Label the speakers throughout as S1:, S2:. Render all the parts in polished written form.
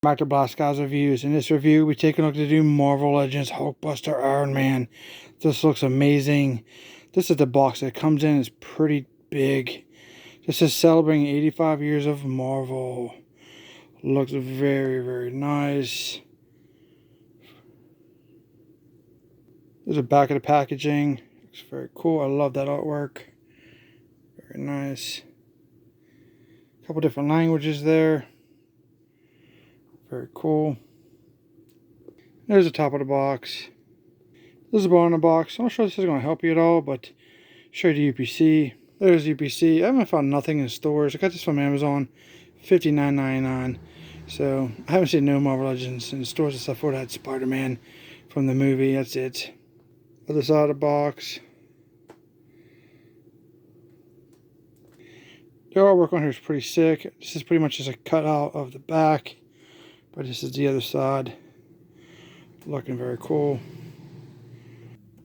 S1: Back to Blast Guys Reviews. In this review, we take a look at the new Marvel Legends Hulkbuster Iron Man. This looks amazing. This is the box that it comes in. It's pretty big. This is celebrating 85 years of Marvel. Looks very, very nice. There's the back of the packaging. Looks very cool. I love that artwork. Very nice. A couple different languages there. Very cool. There's the top of the box. This is the bottom of the box. I'm not sure if this is going to help you at all, but show you the UPC. There's UPC. I haven't found nothing in stores. I got this from Amazon, $59.99. So I haven't seen no Marvel Legends in stores except for that Spider-Man from the movie. That's it. Other side of the box. The artwork on here is pretty sick. This is pretty much just a cutout of the back. But this is the other side. Looking very cool.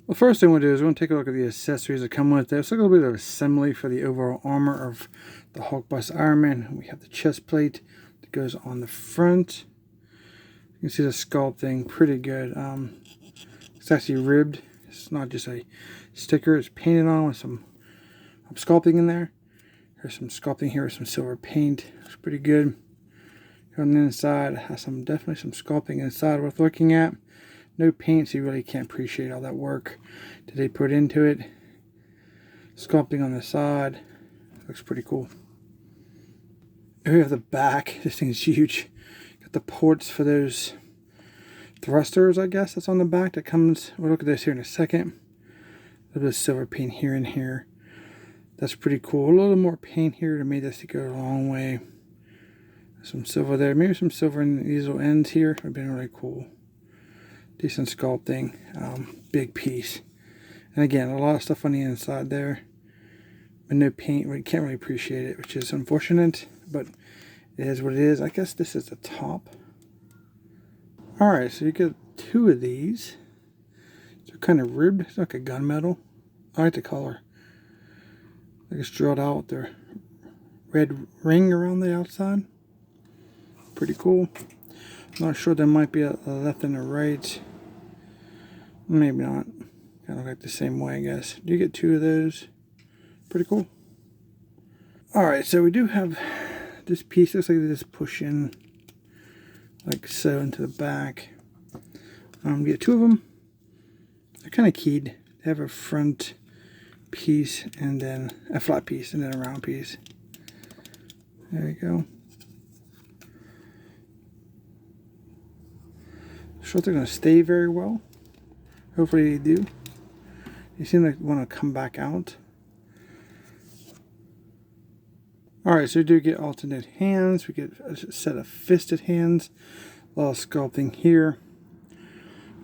S1: The first thing we'll do is we'll take a look at the accessories that come with it. It's like a little bit of assembly for the overall armor of the Hulkbuster Iron Man. We have the chest plate that goes on the front. You can see the sculpting, pretty good. It's actually ribbed. It's not just a sticker. It's painted on with some sculpting in there. There's some sculpting here with some silver paint. Looks pretty good. On the inside, it has definitely some sculpting inside worth looking at. No paint, so you really can't appreciate all that work that they put into it. Sculpting on the side. Looks pretty cool. Here we have the back. This thing's huge. Got the ports for those thrusters, I guess, that's on the back. That comes, we'll look at this here in a second. A little bit of silver paint here and here. That's pretty cool. A little more paint here to make this to go a long way. Some silver there. Maybe some silver in these little ends here. Would have been really cool. Decent sculpting. Big piece. And again, a lot of stuff on the inside there. But no paint. We can't really appreciate it, which is unfortunate. But it is what it is. I guess this is the top. Alright, so you get two of these. They're kind of ribbed. It's like a gunmetal. I like the color. Like it's drilled out with the red ring around the outside. Pretty cool. I'm not sure there might be a left and a right. Maybe not. Kind of like the same way, I guess. Do you get two of those? Pretty cool. Alright, so we do have this piece. Looks like they just push in like so into the back. Get two of them. They're kind of keyed. They have a front piece and then a flat piece and then a round piece. There you go. Sure they're going to stay very well. Hopefully they do. They seem like they want to come back out. Alright, so we do get alternate hands. We get a set of fisted hands. A lot of sculpting here.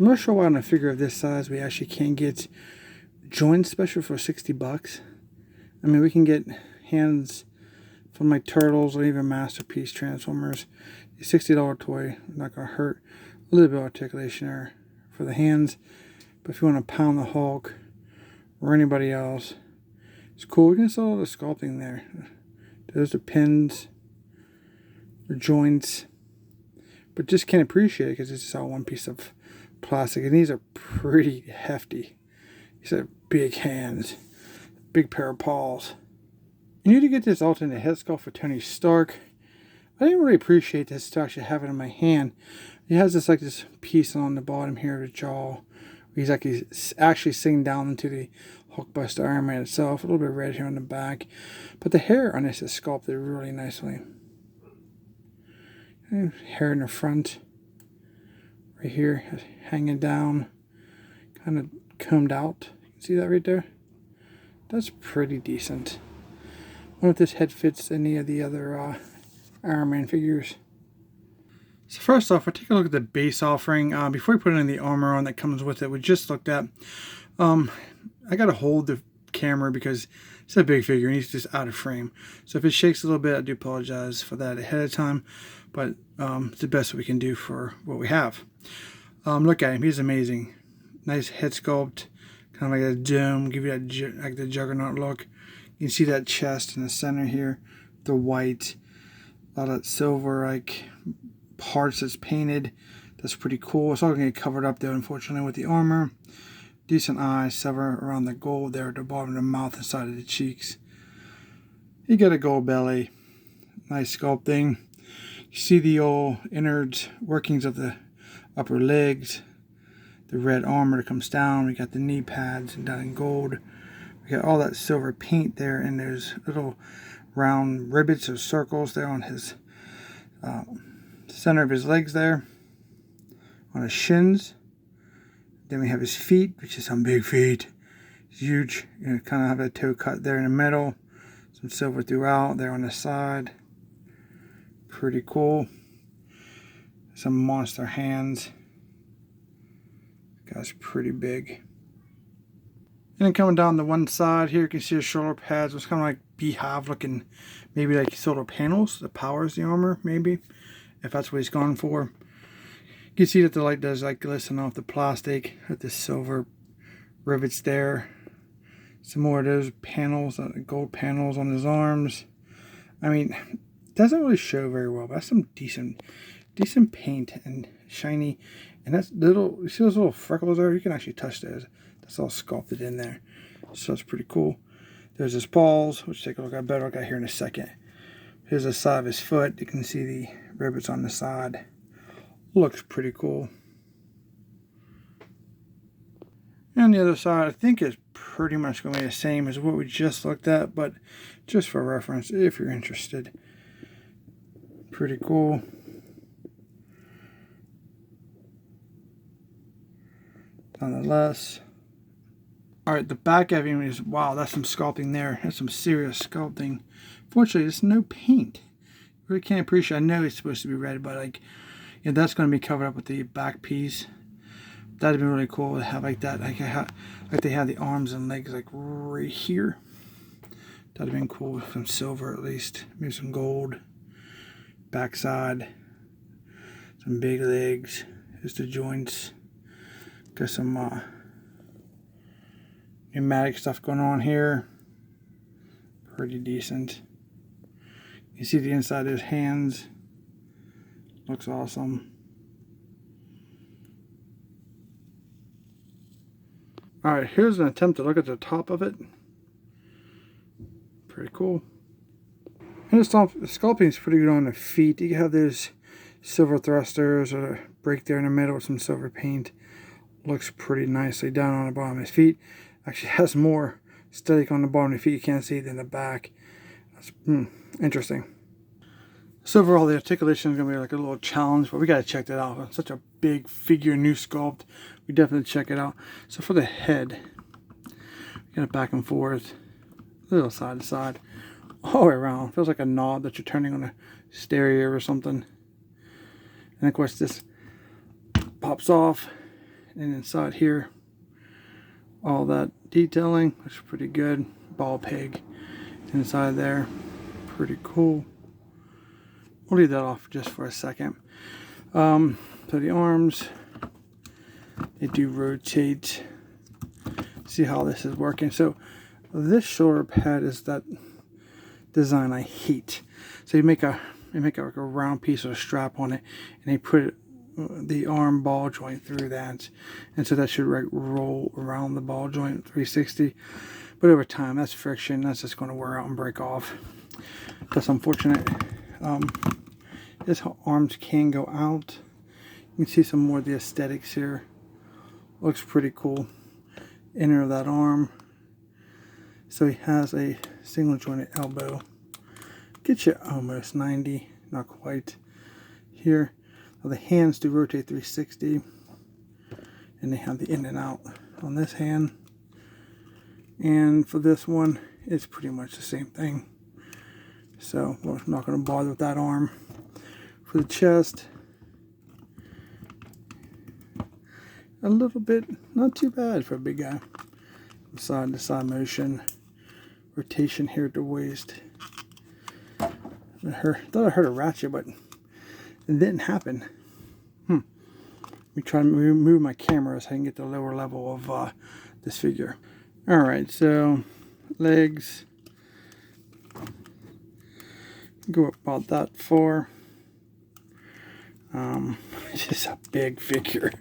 S1: I'm not sure why on a figure of this size we actually can't get joint special for $60. I mean, we can get hands from like Turtles or even Masterpiece Transformers. A $60 toy, not going to hurt. A little bit of articulation there for the hands. But if you want to pound the Hulk or anybody else, it's cool. You can see all the sculpting there. Those are pins or joints. But just can't appreciate it because it's just all one piece of plastic. And these are pretty hefty. These are big hands. Big pair of paws. You need to get this alternate head sculpt for Tony Stark. I didn't really appreciate this to actually have it in my hand. He has this this piece on the bottom here of the jaw. He's actually sinking down into the Hulkbuster Iron Man itself. A little bit of red here on the back. But the hair on this is sculpted really nicely. And hair in the front. Right here, hanging down. Kind of combed out. You can see that right there? That's pretty decent. I wonder if this head fits any of the other Iron Man figures. So first off, we'll take a look at the base offering. Before we put any of the armor on that comes with it, we just looked at. I got to hold the camera because it's a big figure and he's just out of frame. So if it shakes a little bit, I do apologize for that ahead of time. But it's the best we can do for what we have. Look at him. He's amazing. Nice head sculpt. Kind of like a dome. Give you that like the Juggernaut look. You can see that chest in the center here. The white. A lot of silver like parts that's painted. That's pretty cool. It's all going to get covered up though, unfortunately, with the armor. Decent eyes, silver around the gold there at the bottom of the mouth and side of the cheeks. You got a gold belly. Nice sculpting. You see the old innards, workings of the upper legs. The red armor that comes down. We got the knee pads and done in gold. We got all that silver paint there, and there's little round rivets or circles there on his center of his legs there, on his shins. Then we have his feet, which is some big feet. It's huge. You kind of have a toe cut there in the middle. Some silver throughout there on the side. Pretty cool. Some monster hands. This guy's pretty big. And then coming down the one side here, you can see his shoulder pads. It's kind of like beehive looking, maybe like solar panels that powers the armor, maybe, if that's what he's gone for. You can see that the light does like glisten off the plastic with the silver rivets there. Some more of those panels, gold panels on his arms. I mean, it doesn't really show very well, but that's some decent paint and shiny. And that's little, you see those little freckles there? You can actually touch those. That's all sculpted in there. So it's pretty cool. There's his paws, which take a look at better look at here in a second. Here's the side of his foot. You can see the rivets on the side. Looks pretty cool. And the other side, I think, is pretty much going to be the same as what we just looked at, but just for reference, if you're interested. Pretty cool. Nonetheless. Alright, the back of him is, wow, that's some sculpting there. That's some serious sculpting. Fortunately, there's no paint. Really can't appreciate. I know it's supposed to be red, but like, yeah, that's going to be covered up with the back piece. That'd be really cool to have like that, like they have the arms and legs like right here. That'd have been cool with some silver at least, maybe some gold. Backside, some big legs. Here's the joints. Got some pneumatic stuff going on here. Pretty decent. You see the inside of his hands. Looks awesome. Alright, here's an attempt to look at the top of it. Pretty cool. And the sculpting is pretty good on the feet. You have those silver thrusters or a break there in the middle with some silver paint. Looks pretty nicely done on the bottom of his feet. Actually has more static on the bottom of the feet you can't see than the back. That's interesting. So overall, the articulation is going to be like a little challenge, but we got to check that out. It's such a big figure, new sculpt. We definitely check it out. So for the head, we got it back and forth, a little side to side, all the way around. Feels like a knob that you're turning on a stereo or something. And of course, this pops off, and inside here, all that detailing looks pretty good. Ball peg inside there, pretty cool. We'll leave that off just for a second. So the arms, they do rotate. See how this is working. So this shoulder pad is that design I hate. So you make like a round piece of a strap on it, and they put the arm ball joint through that, and so that should roll around the ball joint 360. But over time, that's friction. That's just going to wear out and break off. That's unfortunate. His arms can go out. You can see some more of the aesthetics here. Looks pretty cool. Inner of that arm. So he has a single jointed elbow. Get you almost 90, not quite. Here, well, the hands do rotate 360, and they have the in and out on this hand. And for this one, it's pretty much the same thing. So we're not going to bother with that arm. For the chest, a little bit, not too bad for a big guy. Side to side motion, rotation here at the waist. I thought I heard a ratchet, but it didn't happen. Let me try to move my camera so I can get the lower level of this figure. Alright, so legs go up about that far. It's just a big figure.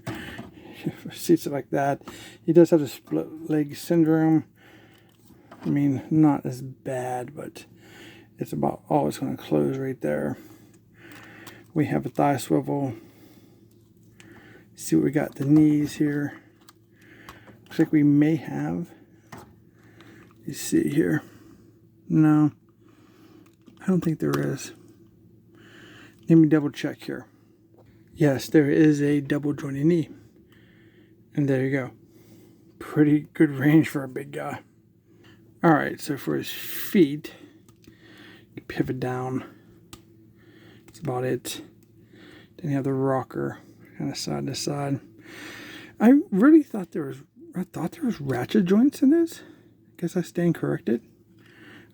S1: Seats it like that. He does have the split leg syndrome. I mean, not as bad, but it's about always going to close right there. We have a thigh swivel. See what we got, the knees here. Looks like we may have, you see here. No, I don't think there is. Let me double check here. Yes, there is a double jointed knee. And there you go. Pretty good range for a big guy. Alright, so for his feet, you pivot down. That's about it. Then you have the rocker, kind of side to side. I really thought there was ratchet joints in this. Guess I stand corrected.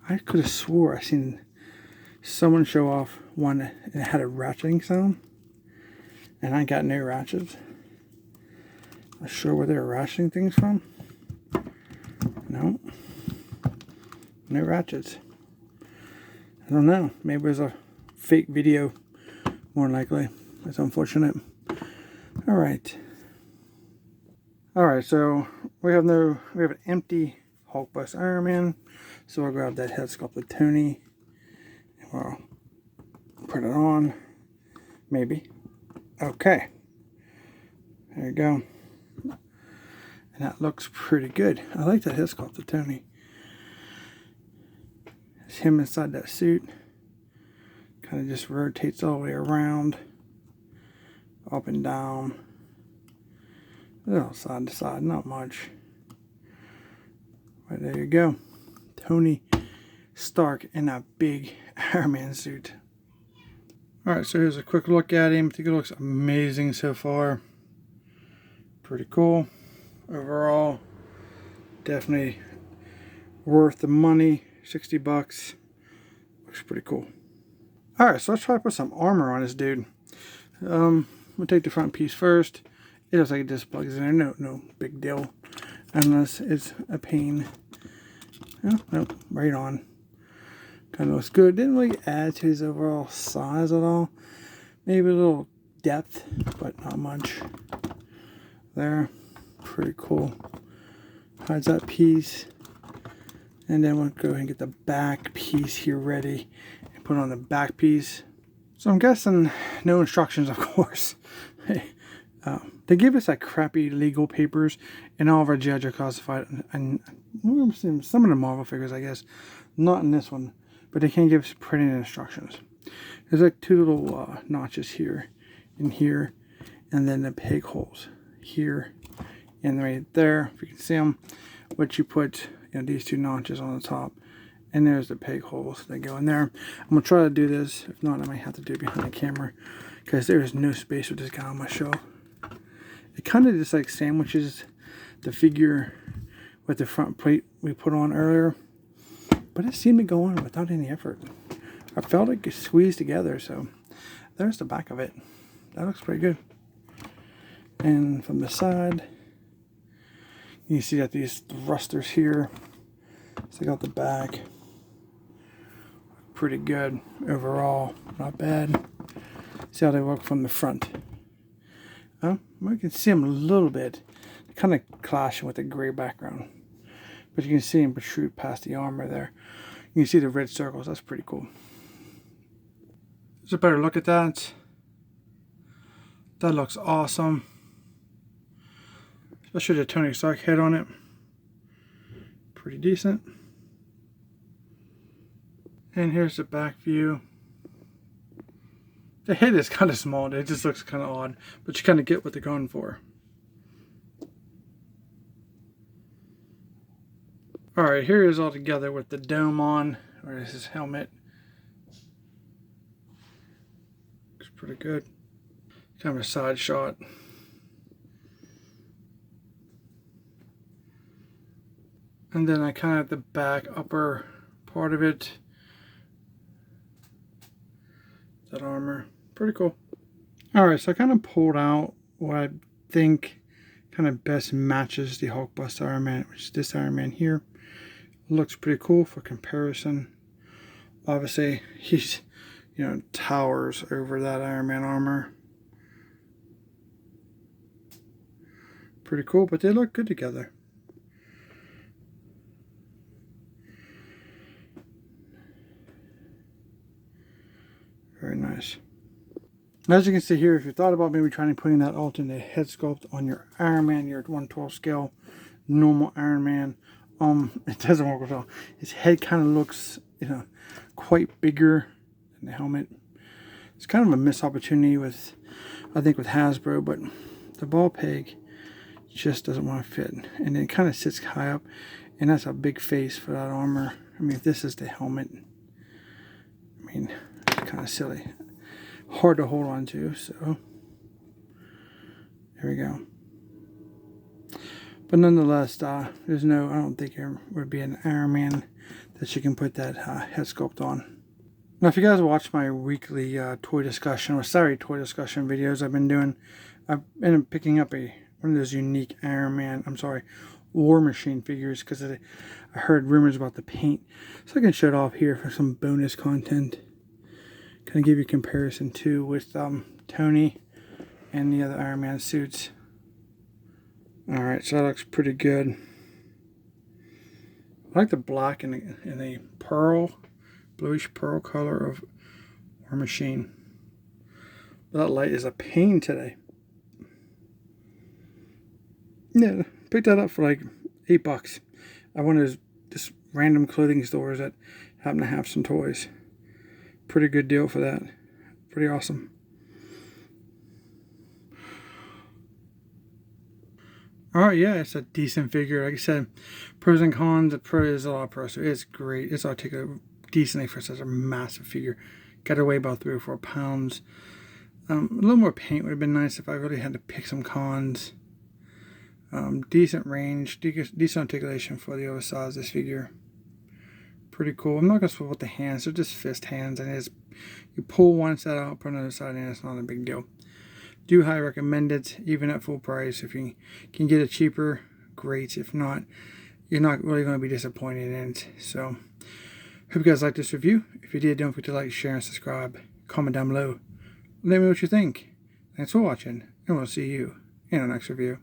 S1: I could have swore I seen someone show off one and it had a ratcheting sound. And I got no ratchets. Not sure where they're ratcheting things from. No. No ratchets. I don't know. Maybe it was a fake video. More likely. That's unfortunate. Alright. Alright, so we have an empty Hulkbuster Iron Man. So I'll grab that head sculpt of Tony. And we'll put it on. Maybe. Okay. There you go. And that looks pretty good. I like that head sculpt of Tony. It's him inside that suit. Kind of just rotates all the way around. Up and down. A little side to side, not much. But there you go. Tony Stark in a big Iron Man suit. Alright, so here's a quick look at him. I think it looks amazing so far. Pretty cool. Overall, definitely worth the money. 60 bucks. Looks pretty cool. Alright, so let's try to put some armor on this dude. We'll take the front piece first. It looks like it just plugs in there. No big deal. Unless it's a pain. Oh, nope, right on. Kind of looks good. Didn't really add to his overall size at all. Maybe a little depth, but not much. There. Pretty cool. Hides that piece. And then we'll go ahead and get the back piece here ready. And put on the back piece. So I'm guessing no instructions, of course. They give us like crappy legal papers, and all of our judges are classified. And some of the Marvel figures, I guess, not in this one, but they can't give us printed instructions. There's like two little notches here, and here, and then the peg holes here and right there. If you can see them, but you put these two notches on the top, and there's the peg holes that go in there. I'm gonna try to do this. If not, I might have to do it behind the camera because there is no space with this guy on my shelf. It kind of just like sandwiches the figure with the front plate we put on earlier, but it seemed to go on without any effort. I felt it squeezed together, so there's the back of it. That looks pretty good. And from the side, you see that these thrusters here, stick out the back. Pretty good overall, not bad. See how they look from the front. We can see them a little bit, kind of clashing with the gray background, but you can see them protrude past the armor there. You can see the red circles. That's pretty cool. Just a better look at that. That looks awesome, especially the Tony Stark head on it. Pretty decent. And here's the back view. The head is kind of small. It just looks kind of odd, but you kind of get what they're going for. Alright, here he is all together with the dome on, or is his helmet. Looks pretty good. Kind of a side shot. And then I kind of have the back upper part of it. That armor. Pretty cool. Alright, so I kind of pulled out what I think kind of best matches the Hulkbuster Iron Man, which is this Iron Man here. Looks pretty cool for comparison. Obviously, he's, towers over that Iron Man armor. Pretty cool, but they look good together. Very nice. As you can see here, if you thought about maybe trying to putting that alternate head sculpt on your Iron Man, your 1/12 scale normal Iron Man, it doesn't work at all. His head kind of looks, you know, quite bigger than the helmet. It's kind of a missed opportunity with, I think, with Hasbro, but the ball peg just doesn't want to fit, and it kind of sits high up, and that's a big face for that armor. I mean, if this is the helmet, I mean, it's kind of silly, hard to hold on to. So there we go. But nonetheless, there's no, I don't think there would be an Iron Man that you can put that head sculpt on. Now, if you guys watch my weekly toy discussion or Saturday toy discussion videos I've been doing, I've ended up picking up one of those unique War Machine figures, because I heard rumors about the paint. So I can show it off here for some bonus content. Kind of give you a comparison too with Tony and the other Iron Man suits. Alright, so that looks pretty good. I like the black and the pearl, bluish pearl color of War Machine. But that light is a pain today. Yeah, picked that up for like $8. I went to just random clothing stores that happen to have some toys. Pretty good deal for that. Pretty awesome. Alright, yeah, it's a decent figure. Like I said, pros and cons. The pro is a lot of pros, so it's great. It's articulated decently for such a massive figure. Got to weigh about 3 or 4 pounds. A little more paint would have been nice if I really had to pick some cons. Decent range, decent articulation for the oversized this figure. Pretty cool. I'm not going to swap with the hands, they're just fist hands, and you pull one side out, put another side in, it's not a big deal. Do highly recommend it, even at full price. If you can get it cheaper, great. If not, you're not really going to be disappointed in it. So, hope you guys liked this review. If you did, don't forget to like, share, and subscribe. Comment down below. Let me know what you think. Thanks for watching, and we'll see you in our next review.